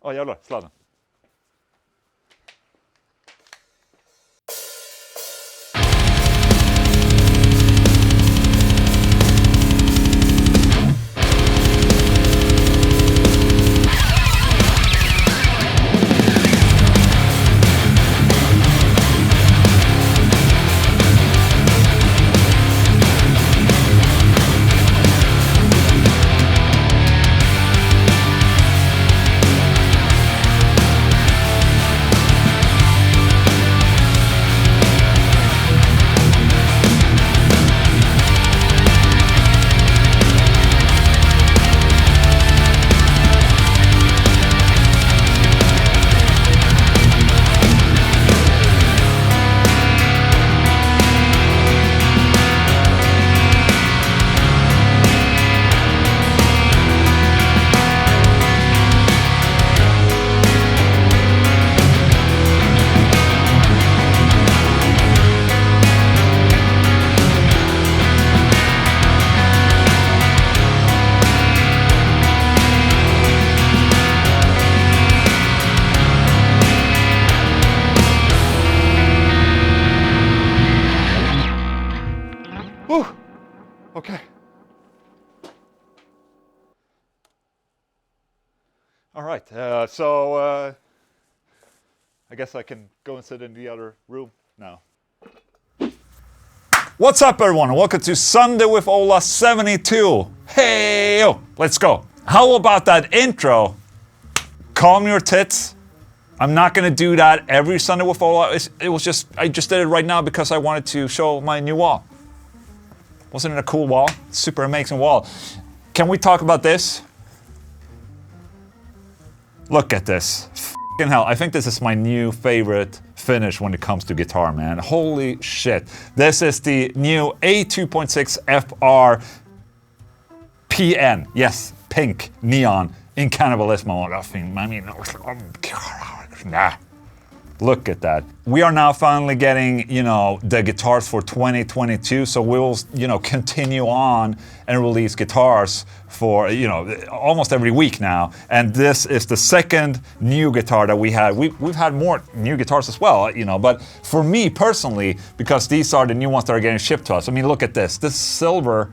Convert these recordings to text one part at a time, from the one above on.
Ja, jävlar, sladden. Whew. Okay. All right, so I guess I can go and sit in the other room now. What's up, everyone? Welcome to Sunday with Ola72. Hey, yo, let's go. How about that intro? Calm your tits. I'm not gonna do that every Sunday with Ola. It was just, I just did it right now because I wanted to show my new wall. Wasn't it a cool wall? Super amazing wall. Can we talk about this? Look at this. F***ing hell, I think this is my new favorite finish when it comes to guitar, man. Holy shit. This is the new A2.6 FR PN. Yes, pink neon incannibalismo. I mean, nah. Look at that. We are now finally getting, you know, the guitars for 2022. So we'll, you know, continue on and release guitars for, you know, almost every week now. And this is the second new guitar that we had. We've had more new guitars as well, you know, but for me personally, because these are the new ones that are getting shipped to us. I mean, look at this. This silver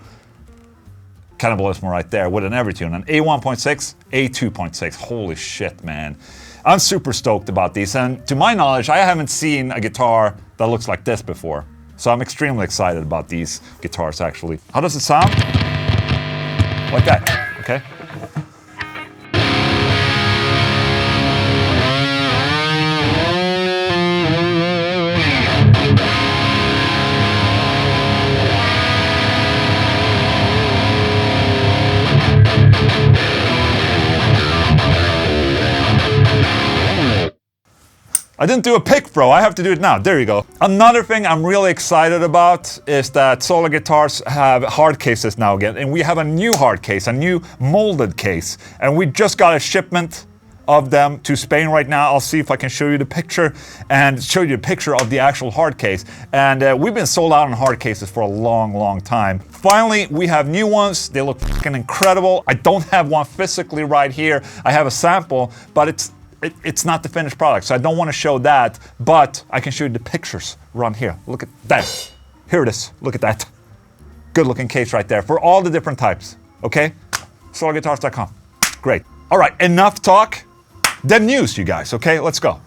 cannibalism right there with an Evertune, an A1.6, A2.6. Holy shit, man. I'm super stoked about these, and to my knowledge, I haven't seen a guitar that looks like this before. So I'm extremely excited about these guitars, actually. How does it sound? Like that, okay? I didn't do a pick, bro. I have to do it now. There you go. Another thing I'm really excited about is that SWOLA guitars have hard cases now again. And we have a new hard case, a new molded case. And we just got a shipment of them to Spain right now. I'll see if I can show you the picture and show you a picture of the actual hard case. And we've been sold out on hard cases for a long, long time. Finally, we have new ones. They look fucking incredible. I don't have one physically right here. I have a sample, but it's not the finished product, so I don't want to show that, but I can show you the pictures around here. Look at that. Here it is. Look at that. Good looking case right there for all the different types. Okay? SWOLAguitars.com. Great. All right, enough talk. The news, you guys. Okay, let's go.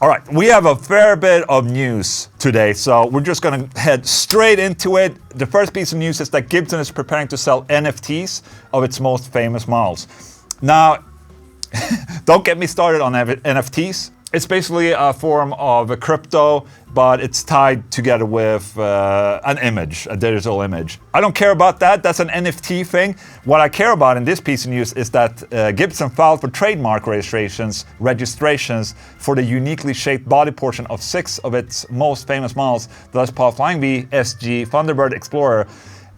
All right, we have a fair bit of news today, so we're just gonna head straight into it. The first piece of news is that Gibson is preparing to sell NFTs of its most famous models. Now, don't get me started on NFTs. It's basically a form of a crypto, but it's tied together with an image, a digital image. I don't care about that, that's an NFT thing. What I care about in this piece of news is that Gibson filed for trademark registrations for the uniquely shaped body portion of 6 of its most famous models, the Les Paul Flying V, SG, Thunderbird Explorer,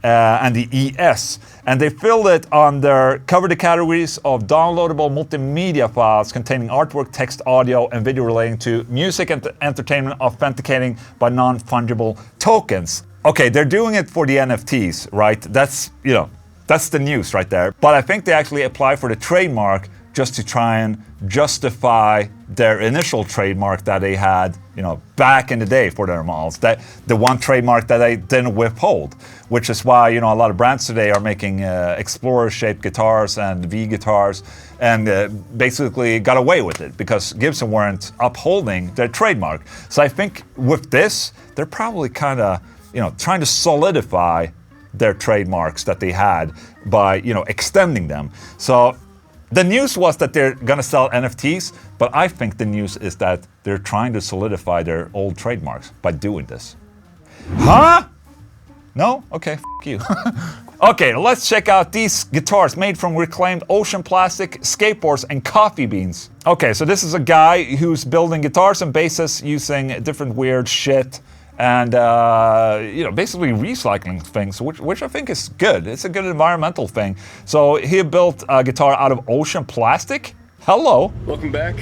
and the ES. And they filled it under covered the categories of downloadable multimedia files containing artwork, text, audio, and video relating to music and entertainment authenticating by non-fungible tokens. Okay, they're doing it for the NFTs, right? That's, you know, That's the news right there. But I think they actually applied for the trademark just to try and justify their initial trademark that they had, you know, back in the day for their models. That the one trademark that they didn't withhold, which is why, you know, a lot of brands today are making Explorer-shaped guitars and V guitars, and basically got away with it because Gibson weren't upholding their trademark. So I think with this, they're probably kind of, you know, trying to solidify their trademarks that they had by, you know, extending them. So the news was that they're gonna sell NFTs, but I think the news is that they're trying to solidify their old trademarks by doing this. Huh? No? Okay, f you. Okay, let's check out these guitars made from reclaimed ocean plastic, skateboards, and coffee beans. Okay, so this is a guy who's building guitars and basses using different weird shit and you know, basically recycling things, which I think is good. It's a good environmental thing. So he built a guitar out of ocean plastic. Hello. Welcome back.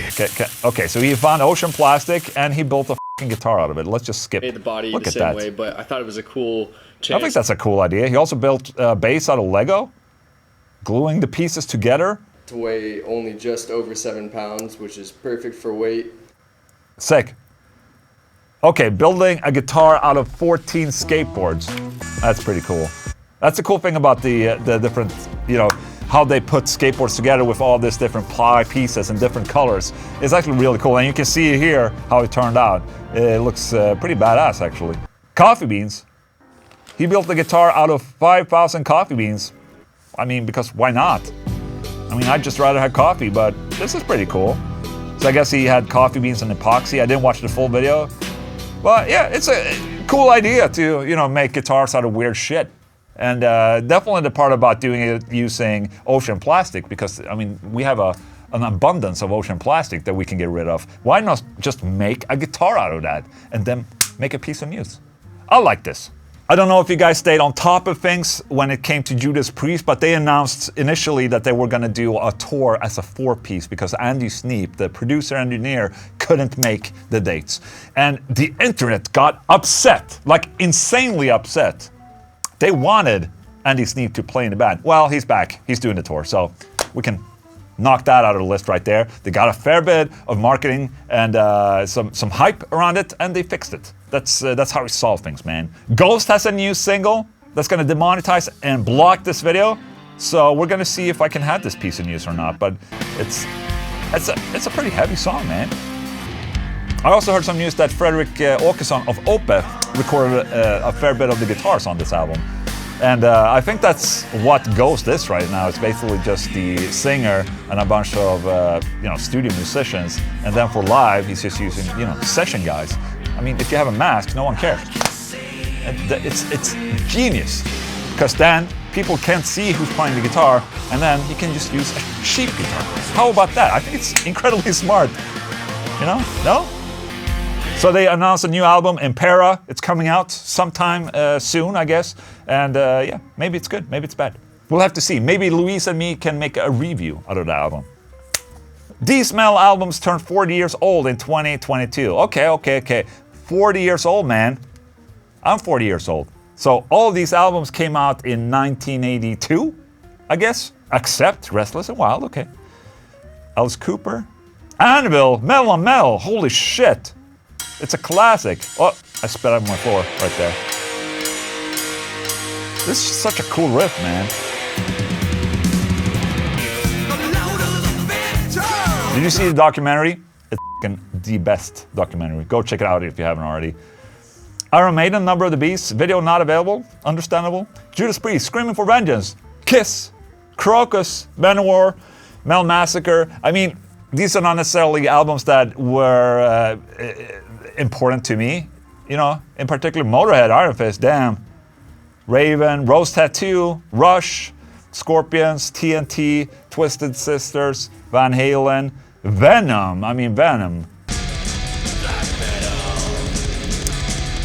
Okay, so he found ocean plastic and he built a fucking guitar out of it. Let's just skip. Made the body Look the at same that. way, but I thought it was a cool chance. I think that's a cool idea. He also built a bass out of Lego, gluing the pieces together. To weigh only just over 7 pounds, which is perfect for weight. Sick. Okay, building a guitar out of 14 skateboards. That's pretty cool. That's the cool thing about the different, you know, how they put skateboards together with all these different ply pieces and different colors. It's actually really cool, and you can see here how it turned out. It looks pretty badass, actually. Coffee beans. He built the guitar out of 5,000 coffee beans. I mean, because why not? I mean, I'd just rather have coffee, but this is pretty cool. So I guess he had coffee beans and epoxy. I didn't watch the full video. But yeah, it's a cool idea to, you know, make guitars out of weird shit. And definitely the part about doing it using ocean plastic, because, I mean, we have an abundance of ocean plastic that we can get rid of. Why not just make a guitar out of that and then make a piece of music? I like this. I don't know if you guys stayed on top of things when it came to Judas Priest, but they announced initially that they were gonna do a tour as a 4-piece because Andy Sneap, the producer engineer, couldn't make the dates. And the internet got upset, like insanely upset. They wanted Andy Sneap to play in the band. Well, he's back, he's doing the tour, so we can knock that out of the list right there. They got a fair bit of marketing and some hype around it, and they fixed it. That's how we solve things, man. Ghost has a new single that's gonna demonetize and block this video, so we're gonna see if I can have this piece of news or not. But it's a pretty heavy song, man. I also heard some news that Fredrik Åkesson of Opeth recorded a fair bit of the guitars on this album. And I think that's what Ghost is right now. It's basically just the singer and a bunch of you know, studio musicians. And then for live, he's just using, you know, session guys. I mean, if you have a mask, no one cares. And it's genius, because then people can't see who's playing the guitar, and then you can just use a cheap guitar. How about that? I think it's incredibly smart. You know? No? So they announced a new album, Pantera. It's coming out sometime soon, I guess. And yeah, maybe it's good, maybe it's bad. We'll have to see. Maybe Luis and me can make a review out of the album. These metal albums turned 40 years old in 2022. Okay. 40 years old, man. I'm 40 years old. So all of these albums came out in 1982, I guess. Except Restless and Wild, okay. Alice Cooper. Anvil, Metal on Metal, holy shit. It's a classic. Oh, I spit out my floor right there. This is such a cool riff, man. Did you see the documentary? It's fucking the best documentary. Go check it out if you haven't already. Iron Maiden, Number of the Beast, video not available, understandable. Judas Priest, Screaming for Vengeance, Kiss, Crocus, Manowar, Metal Massacre. I mean, these are not necessarily albums that were important to me. You know, in particular, Motorhead, Iron Fist, damn. Raven, Rose Tattoo, Rush, Scorpions, TNT, Twisted Sisters, Van Halen, Venom. I mean, Venom.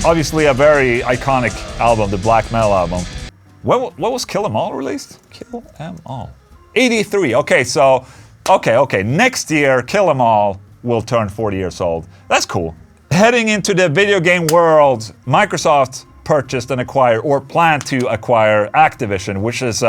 Obviously a very iconic album, the black metal album. What was Kill 'Em All released? Kill 'Em All. 83, okay, so, okay. Next year, Kill 'Em All will turn 40 years old. That's cool. Heading into the video game world, Microsoft purchased and acquired, or planned to acquire, Activision, which is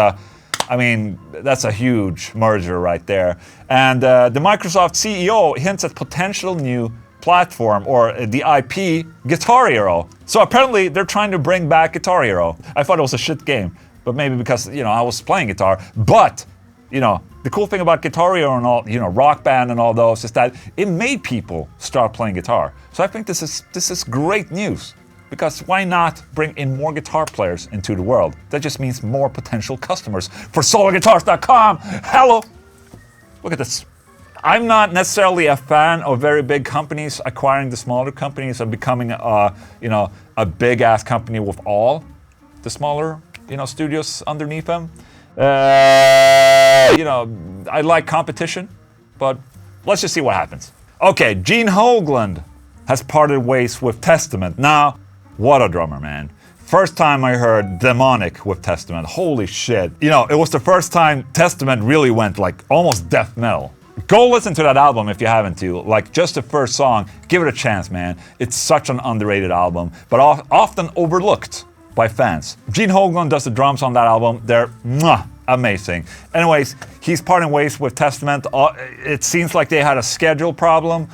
I mean, that's a huge merger right there. And the Microsoft CEO hints at potential new platform, or the IP, Guitar Hero. So apparently they're trying to bring back Guitar Hero. I thought it was a shit game, but maybe because, you know, I was playing guitar. But, you know, the cool thing about Guitar Hero and all, you know, Rock Band and all those is that it made people start playing guitar. So I think this is great news. Because why not bring in more guitar players into the world? That just means more potential customers for SWOLAguitars.com. Hello! Look at this. I'm not necessarily a fan of very big companies acquiring the smaller companies and becoming a, you know, a big ass company with all the smaller, you know, studios underneath them. You know, I like competition, but let's just see what happens. Okay, Gene Hoglan has parted ways with Testament. Now, what a drummer, man. First time I heard Demonic with Testament, holy shit. You know, it was the first time Testament really went like almost death metal. Go listen to that album if you haven't to. Like, just the first song, give it a chance, man. It's such an underrated album, but often overlooked by fans. Gene Hoglan does the drums on that album. They're amazing. Anyways, he's parting ways with Testament. It seems like they had a schedule problem,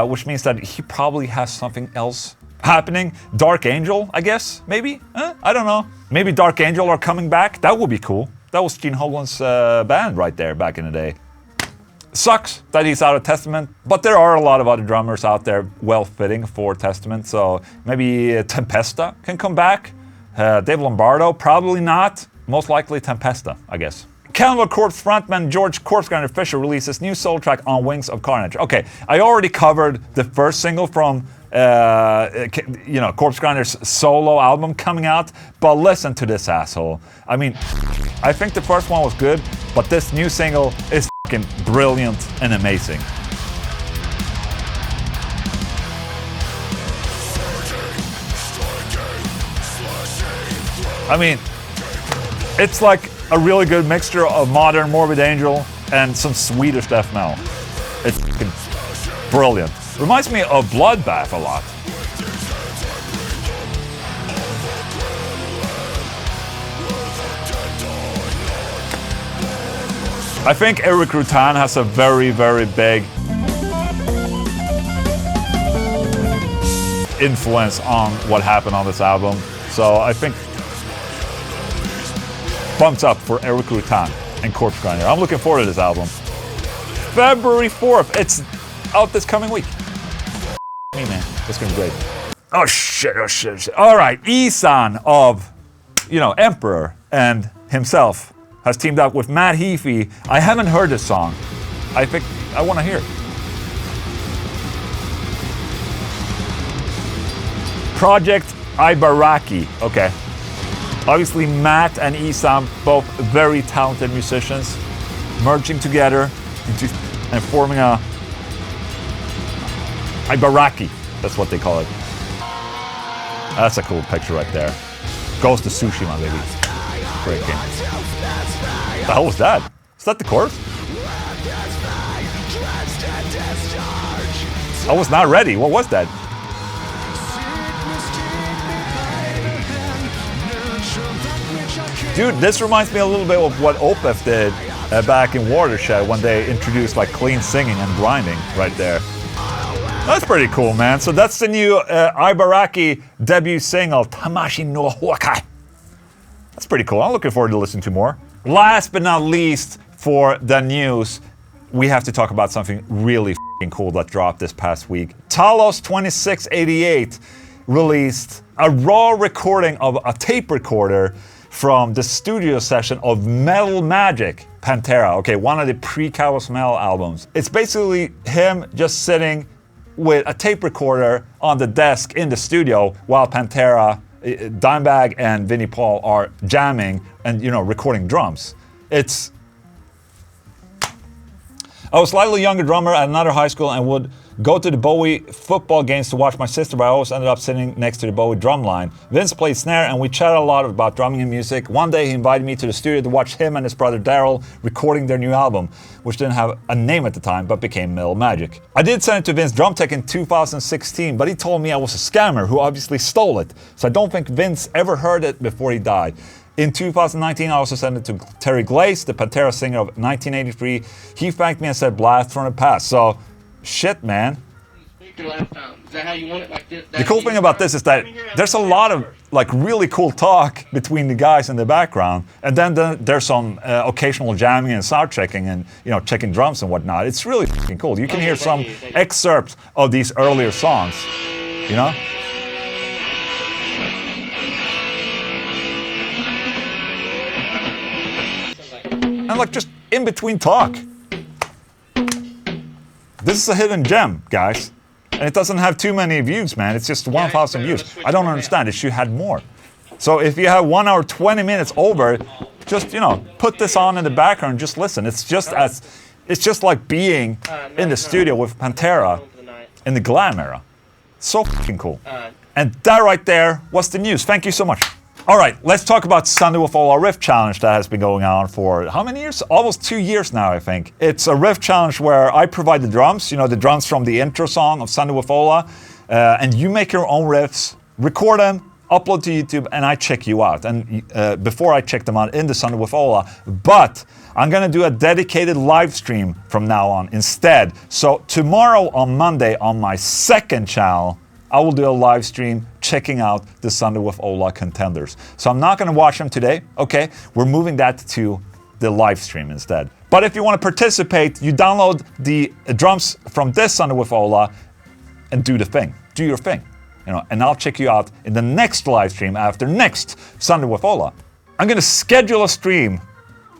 which means that he probably has something else happening. Dark Angel, I guess, maybe? I don't know. Maybe Dark Angel are coming back. That would be cool. That was Gene Hoglan's band right there back in the day. Sucks that he's out of Testament, but there are a lot of other drummers out there well-fitting for Testament, so maybe Tempesta can come back. Dave Lombardo, probably not. Most likely Tempesta, I guess. Cannibal Corpse frontman George Corpsegrinder Fisher releases new solo track on Wings of Carnage. Okay, I already covered the first single from you know, Corpsegrinder's solo album coming out, but listen to this asshole. I mean, I think the first one was good, but this new single is fucking brilliant and amazing. I mean, it's like a really good mixture of modern Morbid Angel and some Swedish death metal. It's fucking brilliant. Reminds me of Bloodbath a lot. I think Eric Rutan has a very, very big influence on what happened on this album. So I think thumbs up for Eric Rutan and Corpsegrinder. I'm looking forward to this album. February 4th. It's out this coming week. Me, man. It's gonna be great. Oh shit. All right, Ihsahn of, you know, Emperor and himself has teamed up with Matt Heafy. I haven't heard this song. I think I want to hear it. Project Ibaraki. Okay. Obviously, Matt and Ihsahn, both very talented musicians, merging together and forming a Ibaraki. That's what they call it. That's a cool picture right there. Goes to Tsushima, baby. Great game. The hell was that? Is that the chorus? I was not ready. What was that? Dude, this reminds me a little bit of what Opeth did back in Watershed when they introduced like clean singing and grinding right there. That's pretty cool, man. So that's the new Ibaraki debut single, Tamashi no Huakai. That's pretty cool. I'm looking forward to listening to more. Last but not least, for the news, we have to talk about something really f***ing cool that dropped this past week. Talos 2688 released a raw recording of a tape recorder from the studio session of Metal Magic, Pantera. Okay, one of the pre-Cowboys Metal albums. It's basically him just sitting with a tape recorder on the desk in the studio while Pantera, Dimebag and Vinnie Paul are jamming and, you know, recording drums. It's... I was a slightly younger drummer at another high school and would go to the Bowie football games to watch my sister, but I always ended up sitting next to the Bowie drum line. Vince played snare and we chatted a lot about drumming and music. One day he invited me to the studio to watch him and his brother Daryl recording their new album, which didn't have a name at the time, but became Metal Magic. I did send it to Vince Drum Tech in 2016, but he told me I was a scammer who obviously stole it. So I don't think Vince ever heard it before he died. In 2019, I also sent it to Terry Glaze, the Pantera singer of 1983. He thanked me and said, blast from the past. So, shit, man. Is that how you want it? Like this? The cool thing about this is that there's a lot of like really cool talk between the guys in the background, and then there's some occasional jamming and sound checking and, you know, checking drums and whatnot. It's really fucking cool. You can hear some excerpts of these earlier songs, you know? And like just in between talk. This is a hidden gem, guys. And it doesn't have too many views, man. It's just 1,000 views. I don't understand. It should have more. So if you have 1 hour, 20 minutes over, just, you know, put this on in the background and just listen. It's just like being in the studio with Pantera in the glam era. So fucking cool. And that right there was the news. Thank you so much. All right, let's talk about Sunday with Ola Riff challenge that has been going on for how many years? Almost 2 years now, I think. It's a riff challenge where I provide the drums, you know, the drums from the intro song of Sunday with Ola, and you make your own riffs, record them, upload to YouTube, and I check you out. And before I check them out in the Sunday with Ola, but I'm gonna do a dedicated live stream from now on instead. So tomorrow on Monday on my second channel, I will do a live stream checking out the Sunday with Ola contenders. So I'm not gonna watch them today, okay? We're moving that to the live stream instead. But if you wanna participate, you download the drums from this Sunday with Ola and do the thing, do your thing. You know, and I'll check you out in the next live stream after next Sunday with Ola. I'm gonna schedule a stream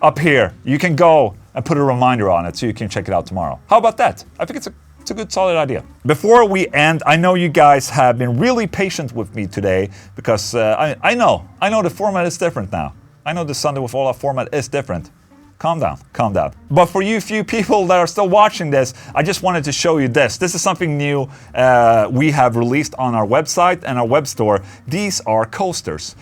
up here. You can go and put a reminder on it so you can check it out tomorrow. How about that? I think it's a good solid idea. Before we end, I know you guys have been really patient with me today because I know the format is different now. I know the Sunday with Ola format is different. Calm down, calm down. But for you few people that are still watching this, I just wanted to show you this. This is something new we have released on our website and our web store. These are coasters.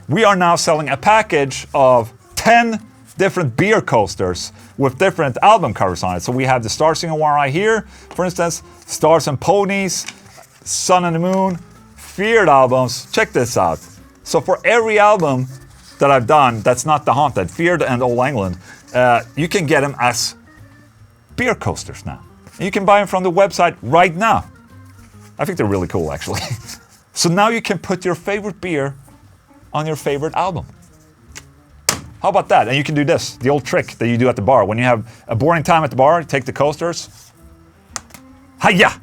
We are now selling a package of 10 different beer coasters with different album covers on it. So we have the Star Singer one right here, for instance, Stars and Ponies, Sun and the Moon, Feared albums. Check this out. So for every album that I've done that's not The Haunted, Feared and Old Englund, you can get them as beer coasters now. You can buy them from the website right now. I think they're really cool, actually. So now you can put your favorite beer on your favorite album. How about that? And you can do this, the old trick that you do at the bar. When you have a boring time at the bar, you take the coasters. Hiya!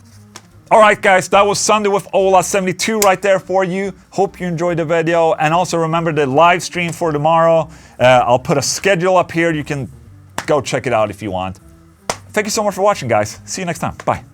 All right, guys, that was Sunday with Ola72 right there for you. Hope you enjoyed the video. And also remember the live stream for tomorrow. I'll put a schedule up here. You can go check it out if you want. Thank you so much for watching, guys. See you next time. Bye.